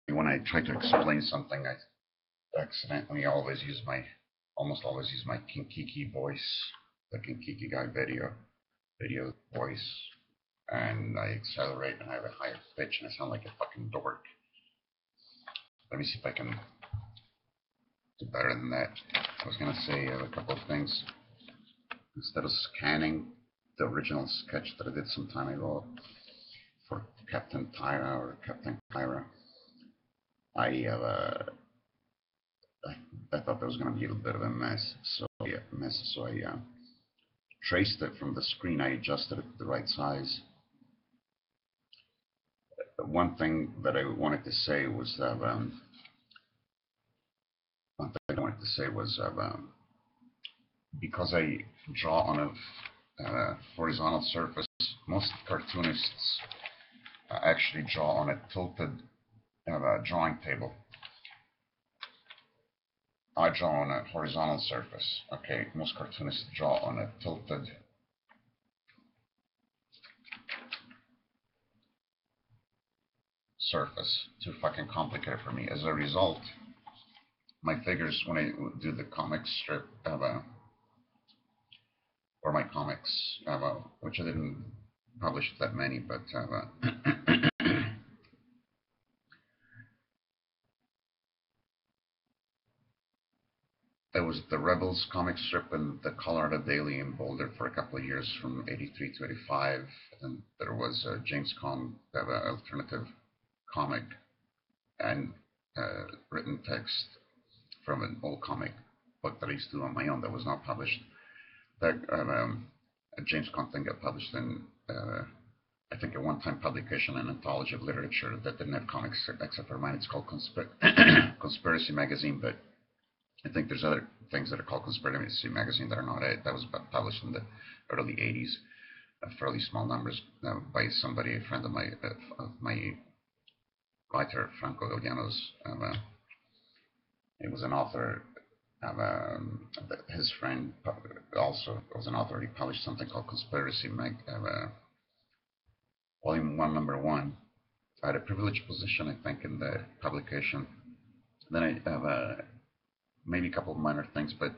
when I try to explain something, I accidentally almost always use my Kinkiki voice, the Kinkiki guy video voice, and I accelerate and I have a higher pitch and I sound like a fucking dork. Let me see if I can do better than that. I was gonna say a couple of things. Instead of scanning the original sketch that I did some time ago for Captain Tyra or Captain Kyra, I I thought that was going to be a little bit of a mess. So I traced it from the screen. I adjusted it to the right size. But one thing that I wanted to say was that because I draw on a horizontal surface, most cartoonists actually draw on a tilted drawing table. I draw on a horizontal surface. Okay, most cartoonists draw on a tilted surface. Too fucking complicated for me. As a result, my figures when I do the comic strip or my comics, which I didn't publish that many, but there was the Rebels comic strip and the Colorado Daily in Boulder for a couple of years from 83 to 85. And there was James Caan, alternative comic and written text from an old comic book that I used to do on my own that was not published. That James Caan thing got published in, I think, a one-time publication, an anthology of literature that didn't have comics except for mine. It's called Conspiracy Magazine, but I think there's other things that are called Conspiracy Magazine that are not it. That was published in the early 80s, fairly small numbers, by somebody, a friend of my writer, Franco Gagliano's. He was an author. His friend also was an author. He published something called Conspiracy Volume 1, Number 1. I had a privileged position, I think, in the publication. Then I have maybe a couple of minor things, but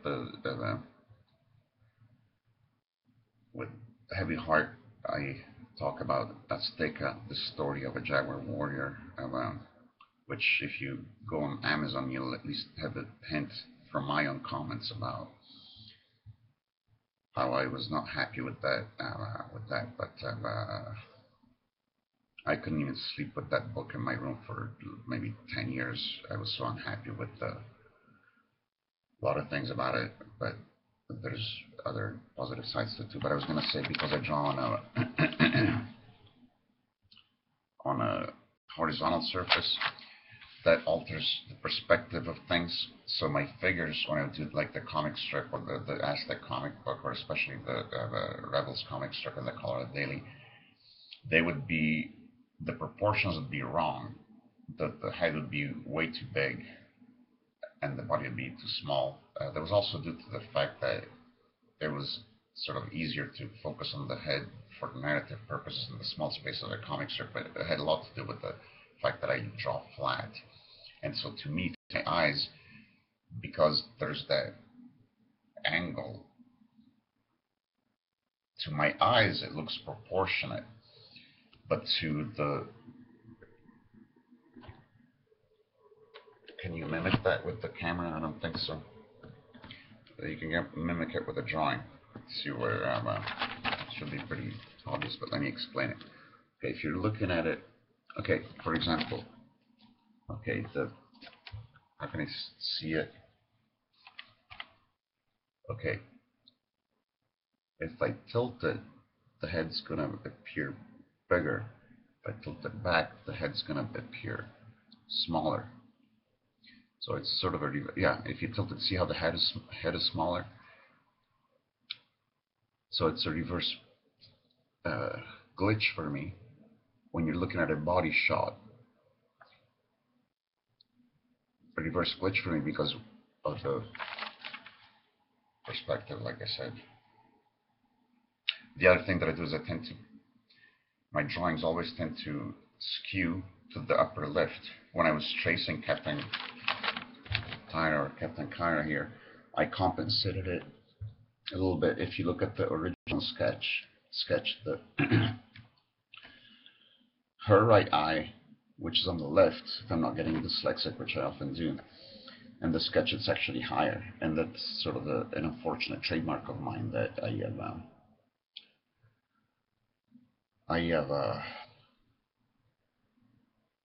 with heavy heart, I talk about Azteca, the story of a Jaguar warrior, which if you go on Amazon, you'll at least have a hint from my own comments about how I was not happy with that. But I couldn't even sleep with that book in my room for maybe 10 years. I was so unhappy with a lot of things about it, but there's other positive sides to it too. But I was going to say, because I draw on on a horizontal surface, that alters the perspective of things. So my figures, when I do like the comic strip or the Aztec comic book, or especially the Rebels comic strip and the Colorado Daily, they would be, the proportions would be wrong. The head would be way too big and the body would be too small. That was also due to the fact that it was sort of easier to focus on the head for narrative purposes in the small space of a comic strip, but it had a lot to do with the fact that I draw flat. And so to me, to my eyes, because there's that angle, to my eyes it looks proportionate, but to the, can you mimic that with the camera? I don't think so. You can mimic it with a drawing. See where it should be pretty obvious, but let me explain it. Okay, if you're looking at it, okay, for example, okay, how can I see it? Okay, if I tilt it, the head's gonna appear bigger. If I tilt it back, the head's gonna appear smaller. So it's sort of a, yeah, if you tilt it, see how the head is smaller? So it's a reverse uh, glitch for me when you're looking at a body shot. A reverse glitch for me because of the perspective, like I said. The other thing that I do is my drawings always tend to skew to the upper left. when I was tracing Captain Tyra or Captain Kyra here, I compensated it a little bit. If you look at the original sketch the her right eye, which is on the left, if I'm not getting dyslexic, which I often do, and the sketch it's actually higher, and that's sort of an unfortunate trademark of mine that I have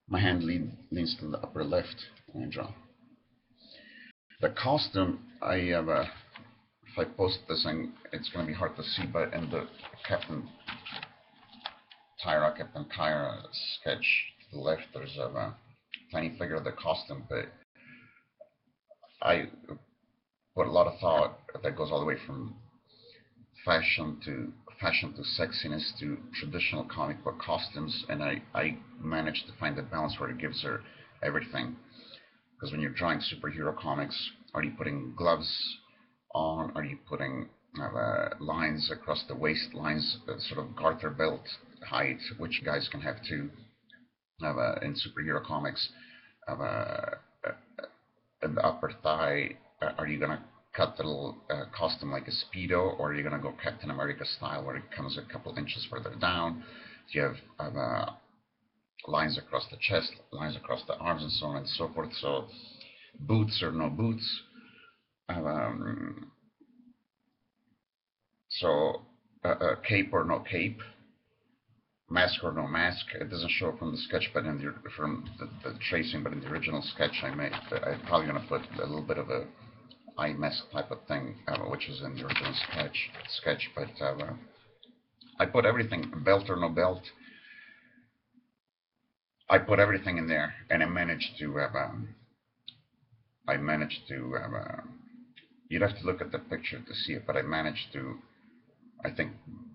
my hand leans to the upper left when I draw. The costume, I have if I post this thing, it's going to be hard to see, but in the Captain Kyra sketch to the left, there's a tiny figure of the costume, but I put a lot of thought that goes all the way from fashion to sexiness to traditional comic book costumes, and I managed to find the balance where it gives her everything. Because when you're drawing superhero comics, are you putting gloves on? Are you putting lines across the waist, lines sort of garter belt height, which guys can have too in superhero comics? In the upper thigh, are you gonna cut the little costume like a Speedo, or are you gonna go Captain America style where it comes a couple inches further down? You have lines across the chest, lines across the arms, and so on and so forth. So boots or no boots. So cape or no cape, mask or no mask. It doesn't show up from the sketch, but from the tracing, but in the original sketch I made, I'm probably going to put a little bit of a eye mask type of thing, which is in the original sketch. But I put everything, belt or no belt. I put everything in there, and I managed to have. You'd have to look at the picture to see it, but I managed to, I think,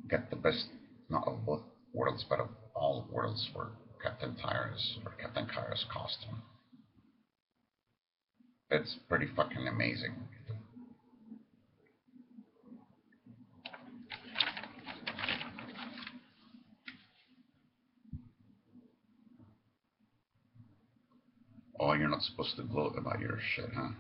get the best, not of both worlds, but of all worlds for Captain Kyra's costume. It's pretty fucking amazing. Oh, you're not supposed to gloat about your shit, huh?